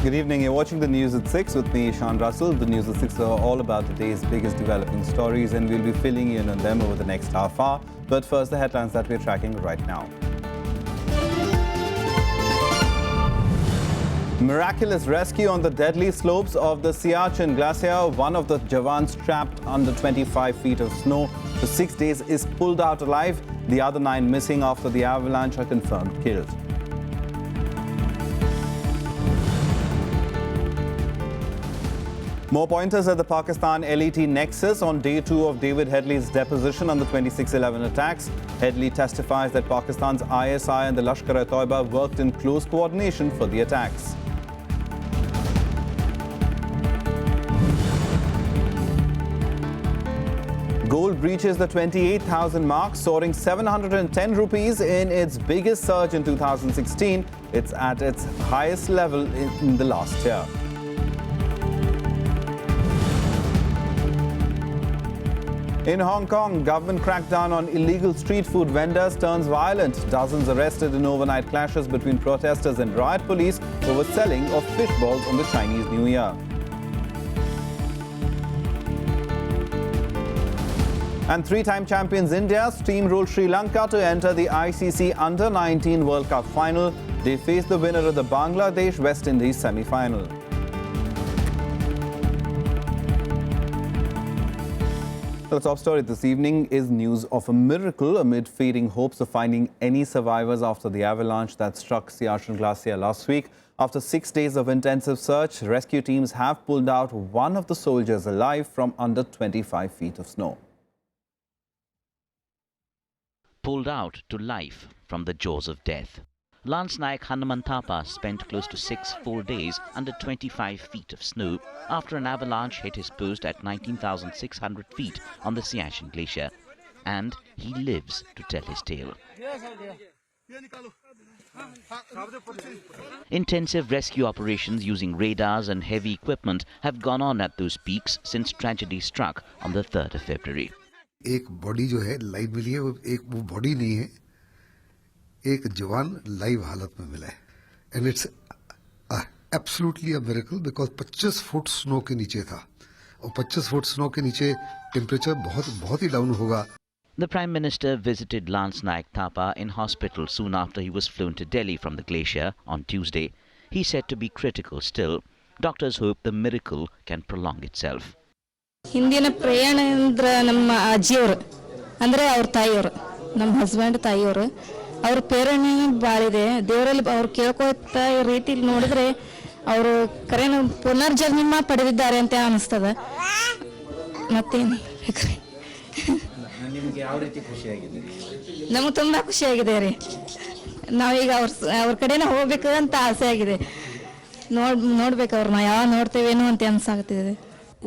Good evening. You're watching the News at 6 with me, Sean Russell. The News at 6 are all about the day's biggest developing stories, and we'll be filling you in on them over the next half hour. But first, the headlines that we're tracking right now. Miraculous rescue on the deadly slopes of the Siachen Glacier. One of the Jawans trapped under 25 feet of snow for 6 days is pulled out alive. The other 9 missing after the avalanche are confirmed killed. More pointers at the Pakistan LET nexus on day 2 of David Headley's deposition on the 26/11 attacks. Headley testifies that Pakistan's ISI and the Lashkar-e-Toiba worked in close coordination for the attacks. Gold breaches the 28,000 mark, soaring 710 rupees in its biggest surge in 2016. It's at its highest level in the last year. In Hong Kong, government crackdown on illegal street food vendors turns violent. Dozens arrested in overnight clashes between protesters and riot police over selling of fish balls on the Chinese New Year. And 3-time champions India steamrolled Sri Lanka to enter the ICC Under-19 World Cup final. They face the winner of the Bangladesh-West Indies semi-final. The top story this evening is news of a miracle amid fading hopes of finding any survivors after the avalanche that struck Siachen Glacier last week. After 6 days of intensive search, rescue teams have pulled out one of the soldiers alive from under 25 feet of snow. Pulled out to life from the jaws of death. Lance Naik Hanumantapa spent close to 6 full days under 25 feet of snow after an avalanche hit his post at 19,600 feet on the Siachen Glacier. And he lives to tell his tale. Intensive rescue operations using radars and heavy equipment have gone on at those peaks since tragedy struck on the 3rd of February. एक body जो है live मिली है, वो body नहीं है, एक जवान live हालत में मिला है, and it's absolutely a miracle because 25 foot snow के नीचे था, और 25 फुट स्नो के नीचे टेम्परेचर बहुत ही डाउन होगा. The Prime Minister visited Lance Naik Thapa in hospital soon after he was flown to Delhi from the glacier on Tuesday. He's said to be critical still. Doctors hope the miracle can prolong itself. ಹಿಂದಿನ ಪ್ರಯಾಣ ಅಂದ್ರೆ ನಮ್ಮ ಅಜ್ಜಿಯವರು ಅಂದರೆ ಅವ್ರ ತಾಯಿಯವರು, ನಮ್ಮ husband ತಾಯಿಯವರು, ಅವ್ರ ಪ್ರೇರಣೆ ಭಾಳಿದೆ. ದೇವರಲ್ಲಿ ಅವ್ರು ಕೇಳ್ಕೊತಾ ರೀತಿಲಿ ನೋಡಿದ್ರೆ ಅವರು ಕರೆನ ಪುನರ್ಜನ್ಮ ಪಡೆದಿದ್ದಾರೆ ಅಂತ ಅನಿಸ್ತದ. ಮತ್ತೇನು ಬೇಕ್ರಿ, ನಮಗೆ ತುಂಬ ಖುಷಿಯಾಗಿದೆ ರೀ. ನಾವೀಗ ಅವ್ರ ಕಡೆನೇ ಹೋಗ್ಬೇಕು ಅಂತ ಆಸೆ ಆಗಿದೆ. ನೋಡ್ಬೇಕು ಅವ್ರನ್ನ ಯಾವ ನೋಡ್ತೇವೇನೋ ಅಂತ ಅನ್ಸಾಗ್ತಿದೆ.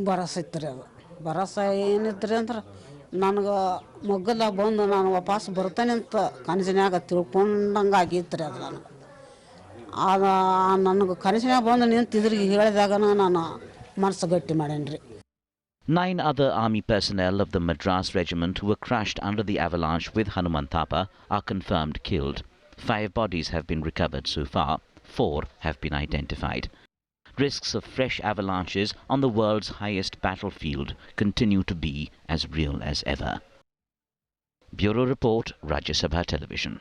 ಭರವಸೆ ಇತ್ತು ರೀ. ಅದು ಭರವಸೆ ಏನಿತ್ತು ಅಂದ್ರೆ ನನಗೆ ಮೊಗ್ಗದಾಗ ಬಂದು ನಾನು ವಾಪಸ್ ಬರ್ತೇನೆ ಅಂತ ಕನಸಿನ್ಯಾಗ ತಿಳ್ಕೊಂಡಂಗೆ ಆಗಿತ್ತು ರೀ. ಅದು ನನಗೆ ಕನಸಿನ್ಯಾಗ ಬಂದು ನಿಂತಿದ್ರಿಗೆ ಹೇಳಿದಾಗ ನಾನು ಮನಸ್ಸು ಗಟ್ಟಿ ಮಾಡೇನಿ ರೀ. 9 other army personnel of the Madras regiment who were crushed under the avalanche with Hanumantapa are confirmed killed. 5 bodies have been recovered so far. 4 have been identified. Risks of fresh avalanches on the world's highest battlefield continue to be as real as ever. Bureau Report, Rajya Sabha Television.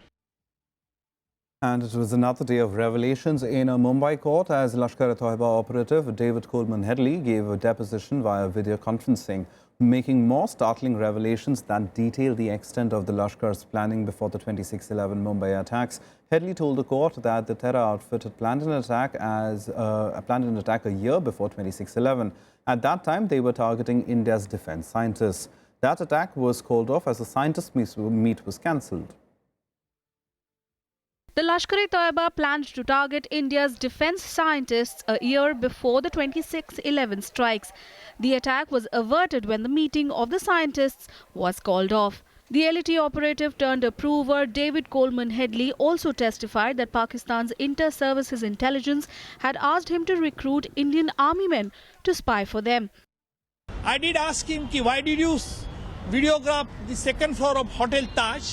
And it was another day of revelations in a Mumbai court as Lashkar-e-Toiba operative David Coleman Headley gave a deposition via video conferencing, making more startling revelations that detail the extent of the Lashkar's planning before the 26/11 Mumbai attacks. Headley told the court that the terror outfit had planned an attack a year before 26/11. At that time, they were targeting India's defense scientists. That attack was called off as the scientist meet was cancelled. The Lashkar-e-Toiba planned to target India's defense scientists a year before the 26/11 strikes. The attack was averted when the meeting of the scientists was called off. The LET operative turned approver David Coleman Headley also testified that Pakistan's inter-services intelligence had asked him to recruit Indian army men to spy for them. I did ask him, why did you videograph the second floor of Hotel Taj?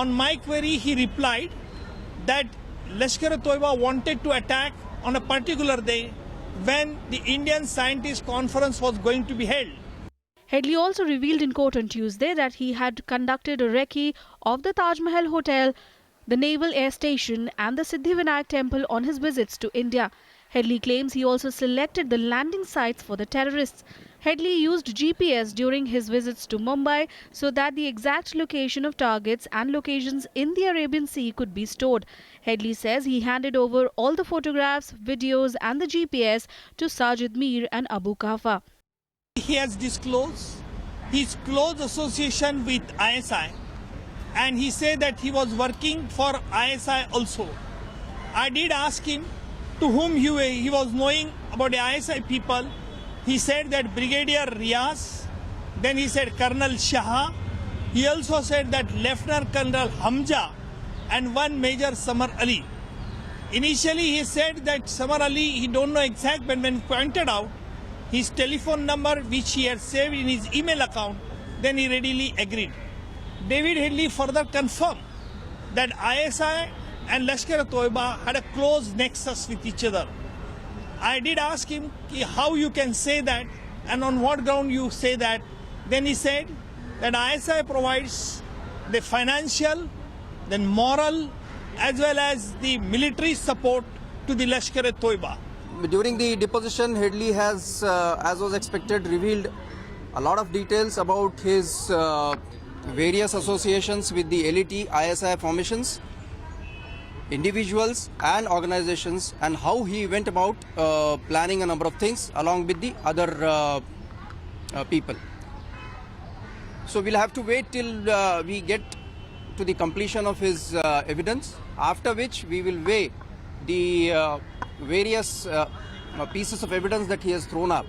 On my query, he replied that Lashkar-e-Toiba wanted to attack on a particular day when the Indian Scientist Conference was going to be held. Headley also revealed in court on Tuesday that he had conducted a recce of the Taj Mahal Hotel, the Naval Air Station and the Siddhivinayak Temple on his visits to India. Headley claims he also selected the landing sites for the terrorists. Headley used GPS during his visits to Mumbai so that the exact location of targets and locations in the Arabian Sea could be stored. Headley says he handed over all the photographs, videos and the GPS to Sajid Mir and Abu Kafa. He has disclosed his close association with ISI, and he said that he was working for ISI also. I did ask him to whom he was knowing about the ISI people. He said that Brigadier Riaz, then he said Colonel Shah. He also said that Lieutenant Colonel Hamza and one Major Samar Ali. Initially he said that Samar Ali, he don't know exact, but when pointed out his telephone number which he had saved in his email account, then he readily agreed. David Headley further confirmed that ISI and Lashkar-e-Toiba had a close nexus with each other. I did ask him how you can say that and on what ground you say that. Then he said that ISI provides the financial, then moral, as well as the military support to the Lashkar-e-Toiba. During the deposition, Headley has, as was expected, revealed a lot of details about his various associations with the LET, ISI formations, individuals and organizations, and how he went about planning a number of things along with the other people. So we'll have to wait till we get to the completion of his evidence, after which we will weigh the various pieces of evidence that he has thrown up,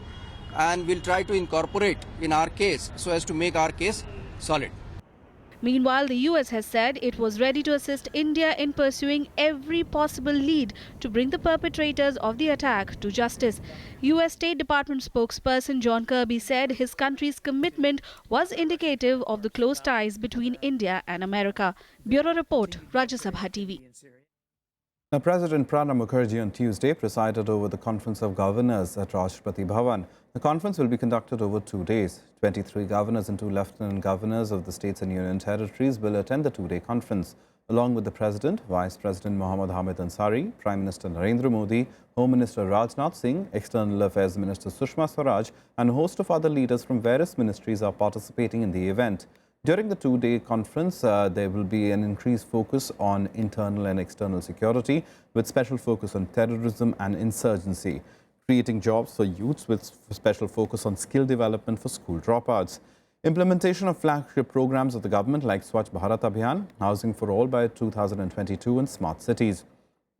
and we'll try to incorporate in our case so as to make our case solid. Meanwhile, the US has said it was ready to assist India in pursuing every possible lead to bring the perpetrators of the attack to justice. US State Department spokesperson John Kirby said his country's commitment was indicative of the close ties between India and America. Bureau Report, Rajya Sabha TV. Now, President Pranab Mukherjee on Tuesday presided over the Conference of Governors at Rashtrapati Bhavan. The conference will be conducted over 2 days. 23 governors and 2 lieutenant governors of the states and union territories will attend the 2-day conference, along with the President, Vice President Mohammad Hamid Ansari, Prime Minister Narendra Modi, Home Minister Rajnath Singh, External Affairs Minister Sushma Swaraj, and a host of other leaders from various ministries are participating in the event. During the 2-day conference, there will be an increased focus on internal and external security, with special focus on terrorism and insurgency, creating jobs for youths with special focus on skill development for school dropouts, implementation of flagship programs of the government like Swachh Bharat Abhiyan, Housing for All by 2022 and Smart Cities,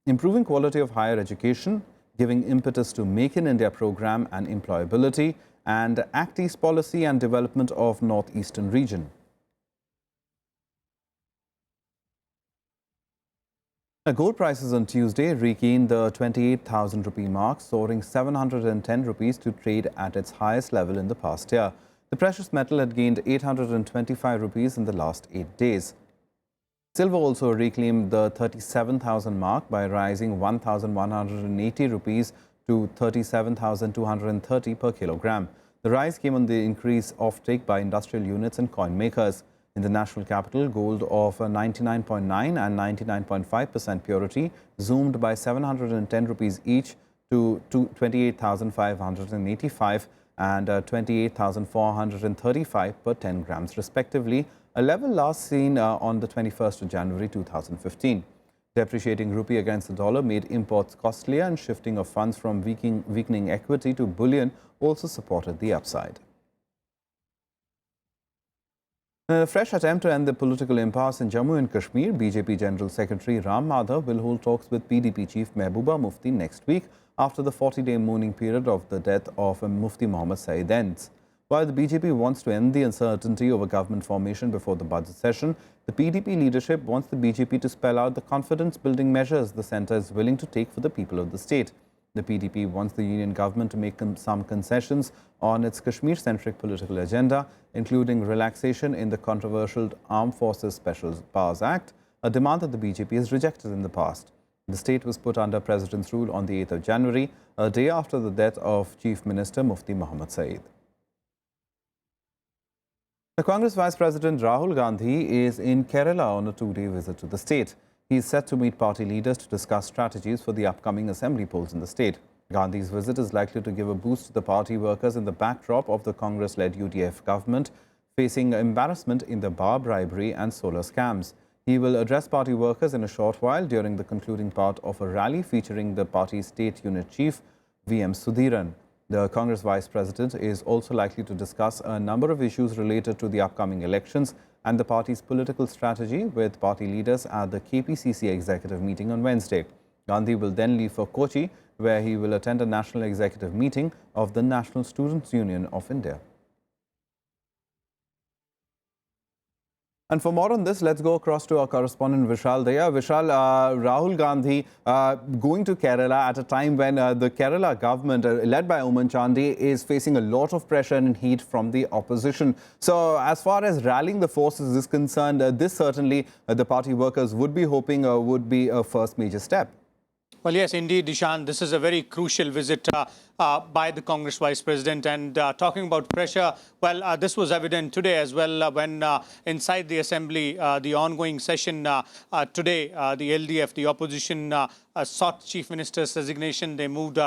improving quality of higher education, giving impetus to Make in India program and employability, and Act East policy and development of Northeastern region. Gold prices on Tuesday regained the 28,000 rupee mark, soaring 710 rupees to trade at its highest level in the past year. The precious metal had gained 825 rupees in the last 8 days. Silver also reclaimed the 37,000 mark by rising 1,180 rupees to 37,230 per kilogram. The rise came on the increased offtake by industrial units and coin makers. In the national capital, gold of 99.9 and 99.5% purity zoomed by 710 rupees each to 28,585 and 28,435 per 10 grams respectively, a level last seen on the 21st of January 2015. Depreciating rupee against the dollar made imports costlier, and shifting of funds from weakening equity to bullion also supported the upside. In a fresh attempt to end the political impasse in Jammu and Kashmir, BJP General Secretary Ram Madhav will hold talks with PDP Chief Mehbooba Mufti next week after the 40-day mourning period of the death of Mufti Muhammad Saeed ends. While the BJP wants to end the uncertainty over government formation before the budget session, the PDP leadership wants the BJP to spell out the confidence-building measures the centre is willing to take for the people of the state. The PDP wants the union government to make some concessions on its Kashmir-centric political agenda, including relaxation in the controversial Armed Forces Special Powers Act, a demand that the BJP has rejected in the past. The state was put under President's rule on the 8th of January, a day after the death of Chief Minister Mufti Muhammad Saeed. The Congress Vice President Rahul Gandhi is in Kerala on a two-day visit to the state. He is set to meet party leaders to discuss strategies for the upcoming assembly polls in the state. Gandhi's visit is likely to give a boost to the party workers in the backdrop of the Congress-led UDF government facing embarrassment in the bar bribery and solar scams. He will address party workers in a short while during the concluding part of a rally featuring the party's state unit chief, VM Sudhiran. The Congress Vice President is also likely to discuss a number of issues related to the upcoming elections and the party's political strategy with party leaders at the KPCC executive meeting on Wednesday. Gandhi will then leave for Kochi, where he will attend a national executive meeting of the National Students' Union of India. And for more on this, let's go across to our correspondent Vishal Daya. Vishal, Rahul Gandhi going to Kerala at a time when the Kerala government, led by Oman Chandi, is facing a lot of pressure and heat from the opposition. So as far as rallying the forces is concerned, this certainly the party workers would be hoping would be a first major step. Well, yes, indeed, Dishan. This is a very crucial visit by the Congress Vice President. And talking about pressure, well, this was evident today as well when inside the Assembly, the ongoing session today, the LDF, the opposition, sought Chief Minister's resignation. They moved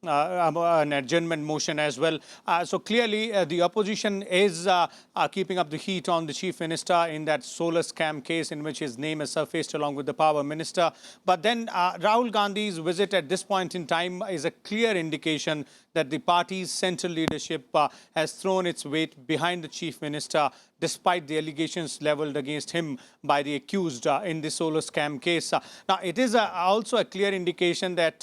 an adjournment motion as well. So clearly, the opposition is keeping up the heat on the Chief Minister in that solar scam case in which his name has surfaced along with the Power Minister. But then Rahul Gandhi's visit at this point in time is a clear indication that the party's central leadership has thrown its weight behind the Chief Minister despite the allegations leveled against him by the accused in the solar scam case. Now, it is also a clear indication that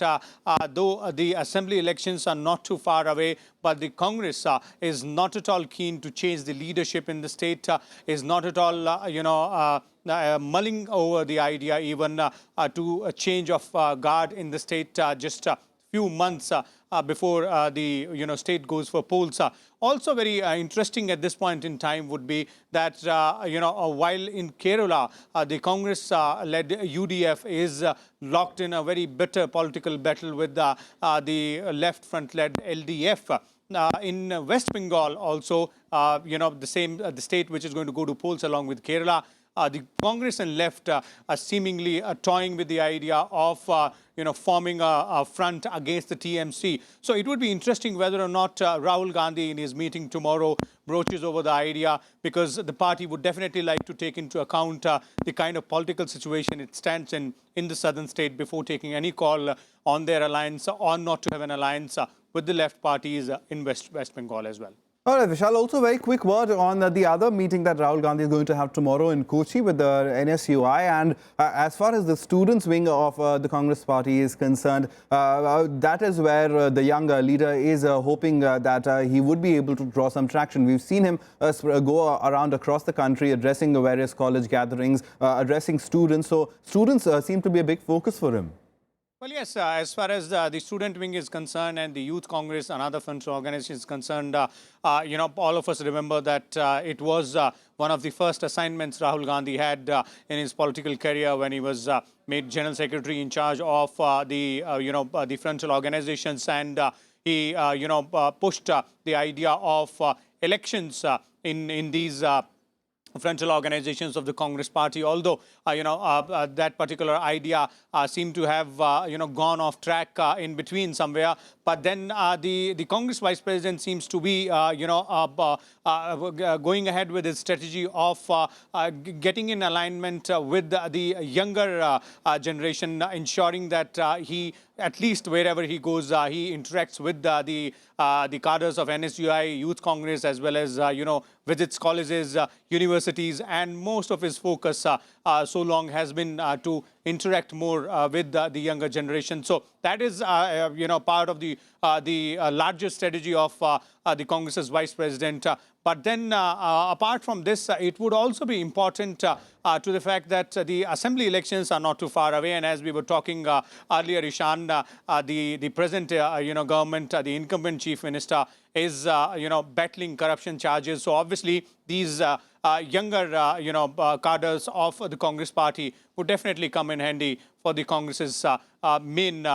though the assembly elections are not too far away, but the Congress is not at all keen to change the leadership in the state, is not at all, mulling over the idea even to a change of guard in the state just few months before the state goes for polls. Also very interesting at this point in time would be that while in Kerala the Congress-led UDF is locked in a very bitter political battle with the left front-led LDF. In West Bengal also, the state which is going to go to polls along with Kerala, the Congress and left are seemingly toying with the idea of forming a front against the TMC. So it would be interesting whether or not Rahul Gandhi in his meeting tomorrow broaches over the idea, because the party would definitely like to take into account the kind of political situation it stands in the southern state before taking any call on their alliance or not to have an alliance with the left parties in West Bengal as well. All right, Vishal, also a very quick word on the other meeting that Rahul Gandhi is going to have tomorrow in Kochi with the NSUI. And as far as the students' wing of the Congress party is concerned, that is where the young leader is hoping that he would be able to draw some traction. We've seen him go around across the country addressing the various college gatherings, addressing students. So students seem to be a big focus for him. Well, yes, as far as the student wing is concerned and the Youth Congress and other front organizations concerned, all of us remember that it was one of the first assignments Rahul Gandhi had in his political career when he was made General Secretary in charge of the frontal organizations, and he, pushed the idea of elections in these frontal organizations of the Congress party, although that particular idea seemed to have gone off track in between somewhere. But then the Congress Vice President seems to be going ahead with his strategy of getting in alignment with the younger generation, ensuring that he, at least wherever he goes, he interacts with the cadres of NSUI, Youth Congress, as well as visits colleges, universities, and most of his focus so long has been to interact more with the younger generation. So that is part of the larger strategy of the Congress's Vice President. But then apart from this, it would also be important to the fact that the assembly elections are not too far away. And as we were talking earlier, Ishan, the present government, the incumbent Chief Minister, is, battling corruption charges. So obviously, these younger, cadres of the Congress party would definitely come in handy for the Congress's main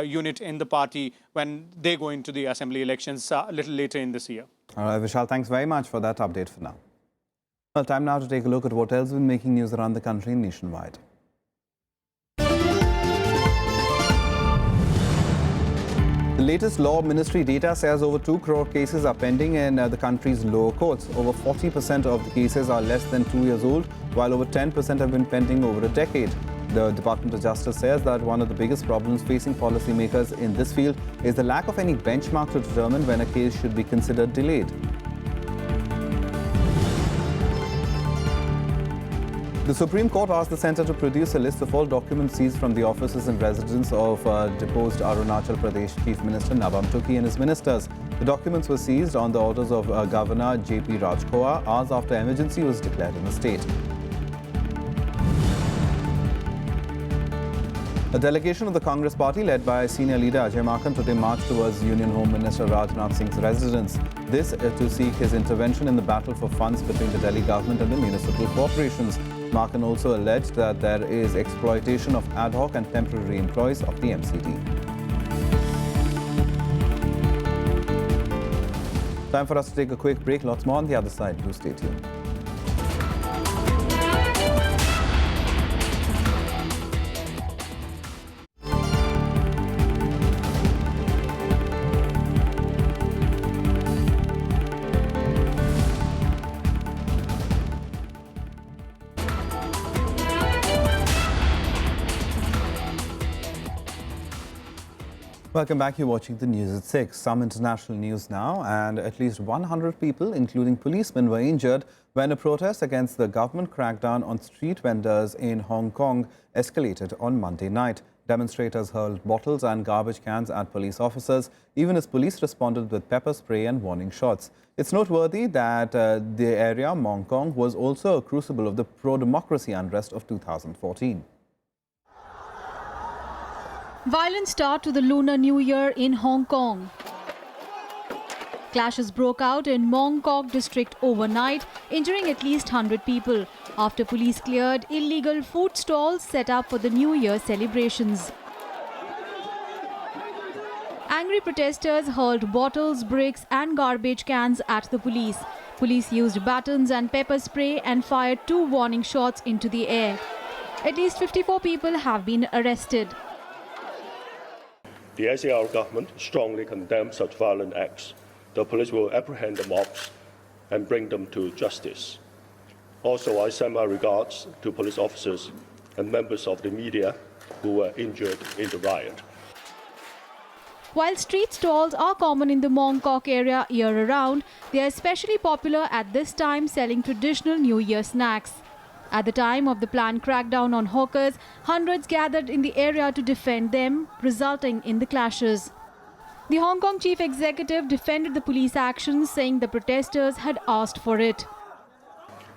unit in the party when they go into the assembly elections a little later in this year. All right, Vishal, thanks very much for that update for now. Well, time now to take a look at what else has been making news around the country and nationwide. The latest law ministry data says over 2 crore cases are pending in the country's lower courts. Over 40% of the cases are less than 2 years old, while over 10% have been pending over a decade. The Department of Justice says that one of the biggest problems facing policymakers in this field is the lack of any benchmark to determine when a case should be considered delayed. The Supreme Court asked the centre to produce a list of all documents seized from the offices and residence of deposed Arunachal Pradesh Chief Minister Nabam Tuki and his ministers. The documents were seized on the orders of Governor J.P. Rajkhowa hours after emergency was declared in the state. A delegation of the Congress party led by senior leader Ajay Makan today marched towards Union Home Minister Rajnath Singh's residence. This to seek his intervention in the battle for funds between the Delhi government and the municipal corporations. Makan also alleged that there is exploitation of ad hoc and temporary employees of the MCD. Time for us to take a quick break. Lots more on the other side. Do stay tuned. Welcome back. You're watching the news at 6. Some international news now, and at least 100 people, including policemen, were injured when a protest against the government crackdown on street vendors in Hong Kong escalated on Monday night. Demonstrators hurled bottles and garbage cans at police officers, even as police responded with pepper spray and warning shots. It's noteworthy that the area, Mong Kong, was also a crucible of the pro-democracy unrest of 2014. Violent start to the Lunar New Year in Hong Kong. Clashes broke out in Mong Kok district overnight, injuring at least 100 people after police cleared illegal food stalls set up for the New Year celebrations. Angry protesters hurled bottles, bricks and garbage cans at the police. Police used batons and pepper spray and fired 2 warning shots into the air. At least 54 people have been arrested. The SAR government strongly condemns such violent acts. The police will apprehend the mobs and bring them to justice. Also, I send my regards to police officers and members of the media who were injured in the riot. While street stalls are common in the Mong Kok area year-round, they are especially popular at this time, selling traditional New Year snacks. At the time of the planned crackdown on hawkers, hundreds gathered in the area to defend them, resulting in the clashes. The Hong Kong chief executive defended the police actions, saying the protesters had asked for it.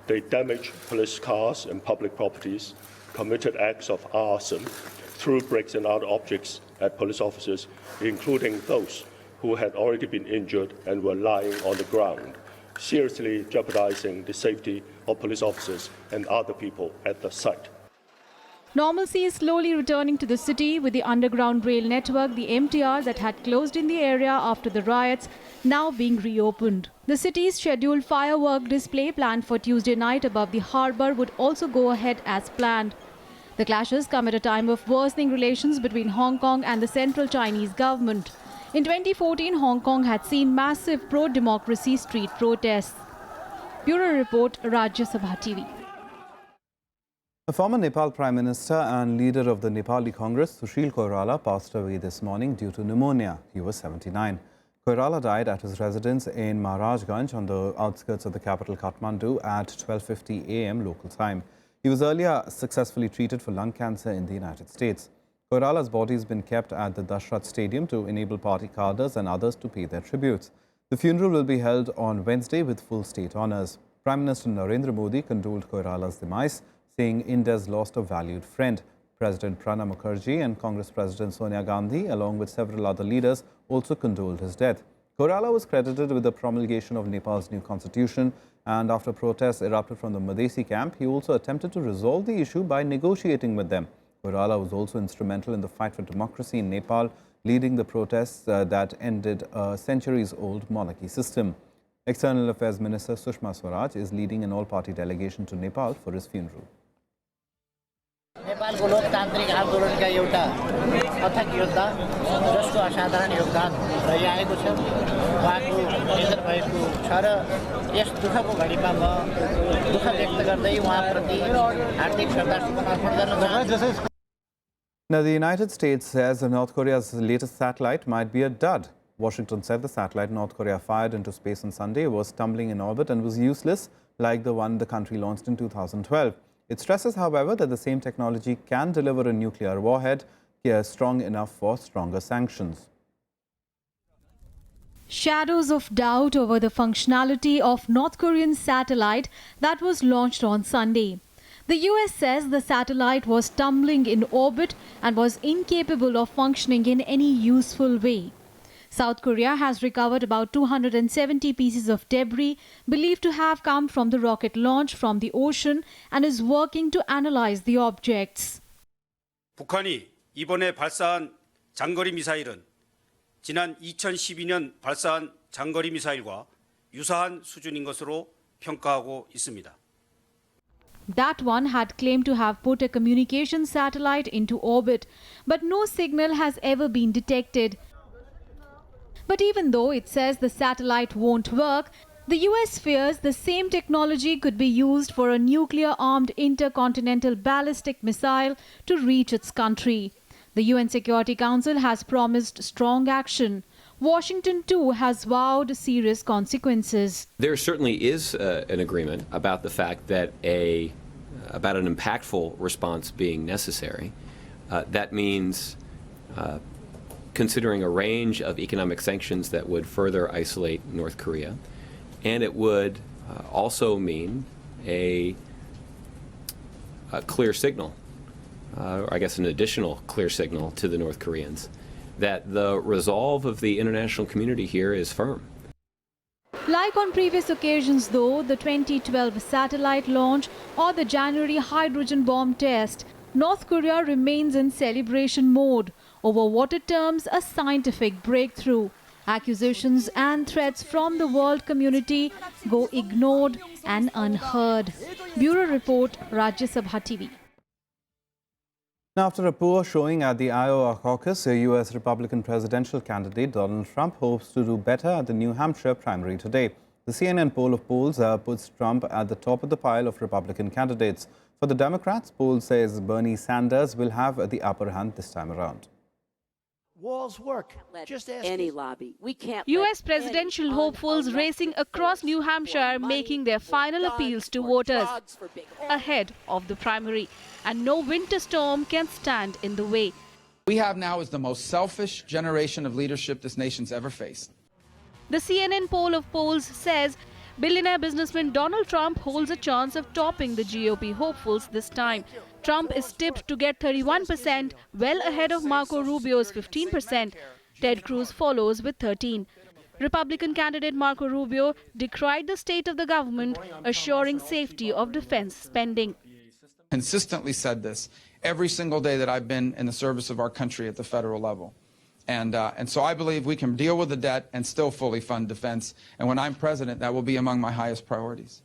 They damaged police cars and public properties, committed acts of arson, threw bricks and other objects at police officers, including those who had already been injured and were lying on the ground, seriously jeopardizing the safety of police officers and other people at the site. Normalcy is slowly returning to the city, with the underground rail network, the MTR, that had closed in the area after the riots, now being reopened. The city's scheduled firework display planned for Tuesday night above the harbour would also go ahead as planned. The clashes come at a time of worsening relations between Hong Kong and the central Chinese government. In 2014, Hong Kong had seen massive pro-democracy street protests. Bureau Report, Rajya, Sabha TV. The former Nepal Prime Minister and leader of the Nepali Congress, Sushil Koirala, passed away this morning due to pneumonia. He was 79. Koirala died at his residence in Maharajganj on the outskirts of the capital Kathmandu at 12:50 a.m. local time. He was earlier successfully treated for lung cancer in the United States. Koirala's body has been kept at the Dashrath Stadium to enable party cadres and others to pay their tributes. The funeral will be held on Wednesday with full state honours. Prime Minister Narendra Modi condoled Koirala's demise, saying India's lost a valued friend. President Pranab Mukherjee and Congress President Sonia Gandhi, along with several other leaders, also condoled his death. Koirala was credited with the promulgation of Nepal's new constitution, and after protests erupted from the Madhesi camp, he also attempted to resolve the issue by negotiating with them. Koirala was also instrumental in the fight for democracy in Nepal, leading the protests that ended a centuries-old monarchy system. External Affairs Minister Sushma Swaraj is leading an all-party delegation to Nepal for his funeral. नेपालको लोकतान्त्रिक आन्दोलनका एउटा अथक योद्धा जसको असाधारण योगदान रहिआएको छ उहाँको निधन भएको छ र यस दुःखको घडीमा म दुःख व्यक्त गर्दै उहाँप्रति हार्दिक श्रद्धासुमन अर्पण गर्न चाहन्छु। Now, the United States says North Korea's latest satellite might be a dud. Washington said the satellite North Korea fired into space on Sunday was tumbling in orbit and was useless, like the one the country launched in 2012. It stresses, however, that the same technology can deliver a nuclear warhead strong enough for stronger sanctions. Shadows of doubt over the functionality of North Korean satellite that was launched on Sunday. The US says the satellite was tumbling in orbit and was incapable of functioning in any useful way. South Korea has recovered about 270 pieces of debris believed to have come from the rocket launch from the ocean and is working to analyze the objects. 북한이 이번에 발사한 장거리 미사일은 지난 2012년 발사한 장거리 미사일과 유사한 수준인 것으로 평가하고 있습니다. That one had claimed to have put a communication satellite into orbit, but no signal has ever been detected. But even though it says the satellite won't work, the US fears the same technology could be used for a nuclear-armed intercontinental ballistic missile to reach its country. The UN Security Council has promised strong action. Washington, too, has vowed serious consequences. There certainly is an agreement about the fact that about an impactful response being necessary. That means considering a range of economic sanctions that would further isolate North Korea. And it would also mean a clear signal, or I guess an additional clear signal to the North Koreans, that the resolve of the international community here is firm. Like on previous occasions, though, the 2012 satellite launch or the January hydrogen bomb test, North Korea remains in celebration mode over what it terms a scientific breakthrough. Accusations and threats from the world community go ignored and unheard. Bureau Report, Rajya Sabha TV. Now, after a poor showing at the Iowa caucus, a U.S. Republican presidential candidate Donald Trump hopes to do better at the New Hampshire primary today. The CNN poll of polls puts Trump at the top of the pile of Republican candidates. For the Democrats, poll says Bernie Sanders will have the upper hand this time around. Walls work. Just ask any lobby. We can't. U.S. presidential hopefuls racing across New Hampshire making their final appeals to voters ahead of the primary. And no winter storm can stand in the way. We have now is the most selfish generation of leadership this nation's ever faced. The CNN poll of polls says billionaire businessman Donald Trump holds a chance of topping the GOP hopefuls this time. Trump is tipped to get 31%, well ahead of Marco Rubio's 15%. Ted Cruz follows with 13%. Republican candidate Marco Rubio decried the state of the government, assuring safety of defense spending. Consistently said this every single day that I've been in the service of our country at the federal level. And so I believe we can deal with the debt and still fully fund defense. And when I'm president, that will be among my highest priorities.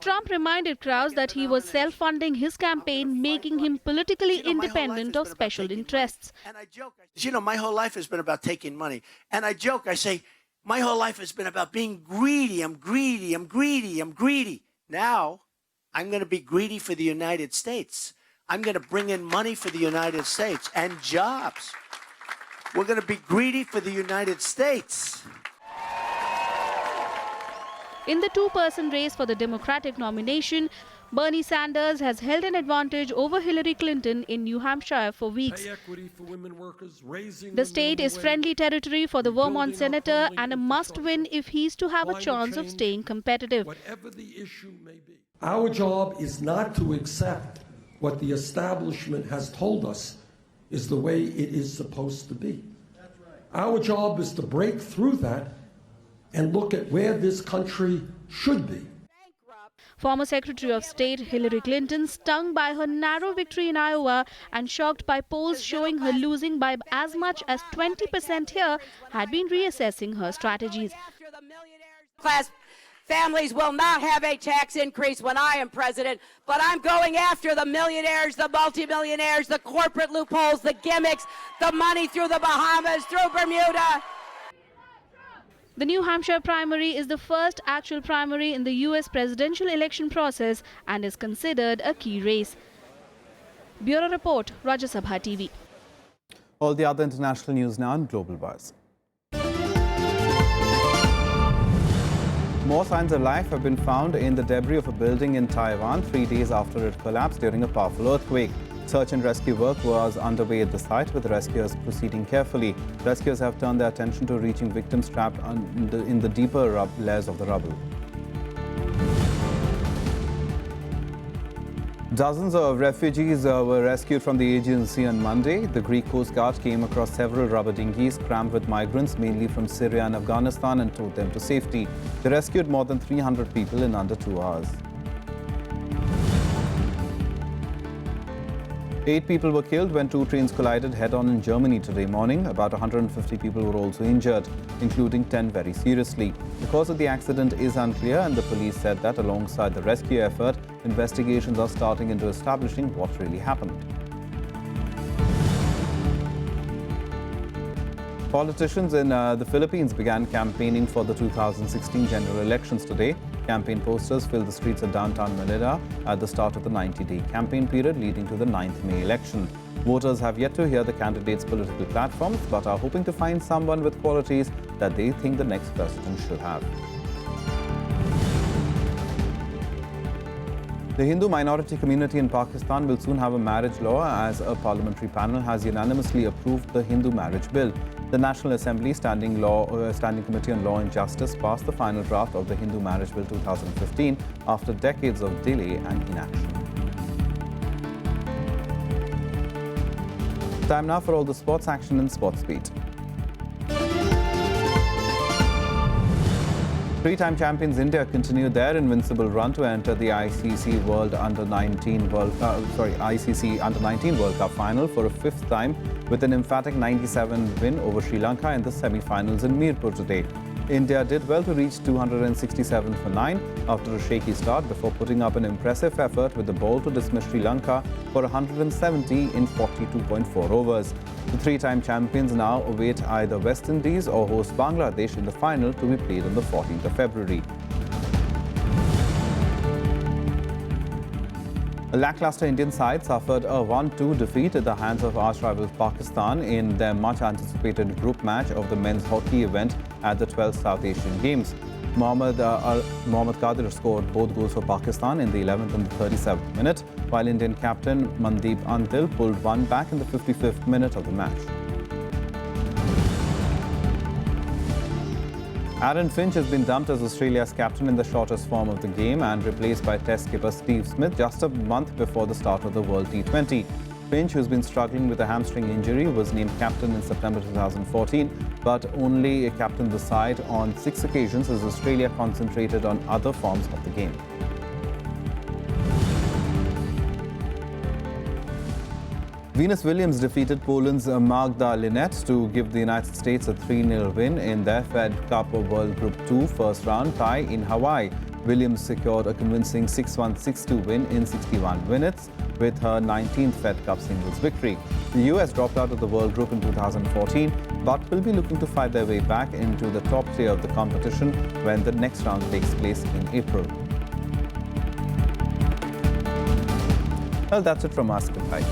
Trump reminded crowds that he was self-funding his campaign, making him politically independent of special interests. And I joke, you know, my whole life has been about taking money. And I joke, I say, my whole life has been about being greedy. I'm greedy, I'm greedy, I'm greedy. Now, I'm going to be greedy for the United States. I'm going to bring in money for the United States and jobs. We're going to be greedy for the United States. In the two-person race for the Democratic nomination, Bernie Sanders has held an advantage over Hillary Clinton in New Hampshire for weeks. The state is friendly territory for the Vermont senator and a must-win if he's to have a chance of staying competitive. Whatever the issue may be. Our job is not to accept what the establishment has told us is the way it is supposed to be. Our job is to break through that and look at where this country should be. Former Secretary of State Hillary Clinton, stung by her narrow victory in Iowa and shocked by polls showing her losing by as much as 20% here, had been reassessing her strategies. Class families will not have a tax increase when I am president, but I'm going after the millionaires, the multimillionaires, the corporate loopholes, the gimmicks, the money through the Bahamas, through Bermuda. The New Hampshire primary is the first actual primary in the US presidential election process and is considered a key race. Bureau Report, Rajya Sabha TV. All the other international news now on Global Buzz. More signs of life have been found in the debris of a building in Taiwan 3 days after it collapsed during a powerful earthquake. Search and rescue work was underway at the site, with rescuers proceeding carefully. Rescuers have turned their attention to reaching victims trapped in the deeper layers of the rubble. Dozens of refugees were rescued from the Aegean Sea on Monday. The Greek Coast Guard came across several rubber dinghies crammed with migrants, mainly from Syria and Afghanistan, and towed them to safety. They rescued more than 300 people in under 2 hours. 8 people were killed when 2 trains collided head-on in Germany today morning. About 150 people were also injured, including 10 very seriously. The cause of the accident is unclear, and the police said that alongside the rescue effort, investigations are starting into establishing what really happened. Politicians in the Philippines began campaigning for the 2016 general elections today. Campaign posters filled the streets of downtown Manila at the start of the 90-day campaign period leading to the 9th May election. Voters have yet to hear the candidates' political platforms, but are hoping to find someone with qualities that they think the next president should have. The Hindu minority community in Pakistan will soon have a marriage law, as a parliamentary panel has unanimously approved the Hindu marriage bill. The National Assembly Standing Committee on Law and Justice passed the final draft of the Hindu Marriage Bill 2015 after decades of delay and inaction. Time now for all the sports action and sports beat. 3-time champions India continued their invincible run to enter the ICC Under-19 World Cup final for a 5th time with an emphatic 97 win over Sri Lanka in the semi-finals in Mirpur today. India did well to reach 267 for 9 after a shaky start before putting up an impressive effort with the ball to dismiss Sri Lanka for 170 in 42.4 overs. The 3-time champions now await either West Indies or host Bangladesh in the final to be played on the 14th of February. A lackluster Indian side suffered a 1-2 defeat at the hands of arch-rivals Pakistan in their much-anticipated group match of the men's hockey event at the 12th South Asian Games. Mohammad Qadir scored both goals for Pakistan in the 11th and the 37th minute, while Indian captain Mandeep Antil pulled one back in the 55th minute of the match. Aaron Finch has been dumped as Australia's captain in the shortest form of the game and replaced by Test skipper Steve Smith just a month before the start of the World T20. Finch, who's been struggling with a hamstring injury, was named captain in September 2014, but only captained the side on 6 occasions as Australia concentrated on other forms of the game. Venus Williams defeated Poland's Magda Linette to give the United States a 3-0 win in their Fed Cup World Group 2 first round tie in Hawaii. Williams secured a convincing 6-1, 6-2 win in 61 minutes with her 19th Fed Cup singles victory. The US dropped out of the World Group in 2014, but will be looking to fight their way back into the top tier of the competition when the next round takes place in April. Well, that's it from us. Goodbye.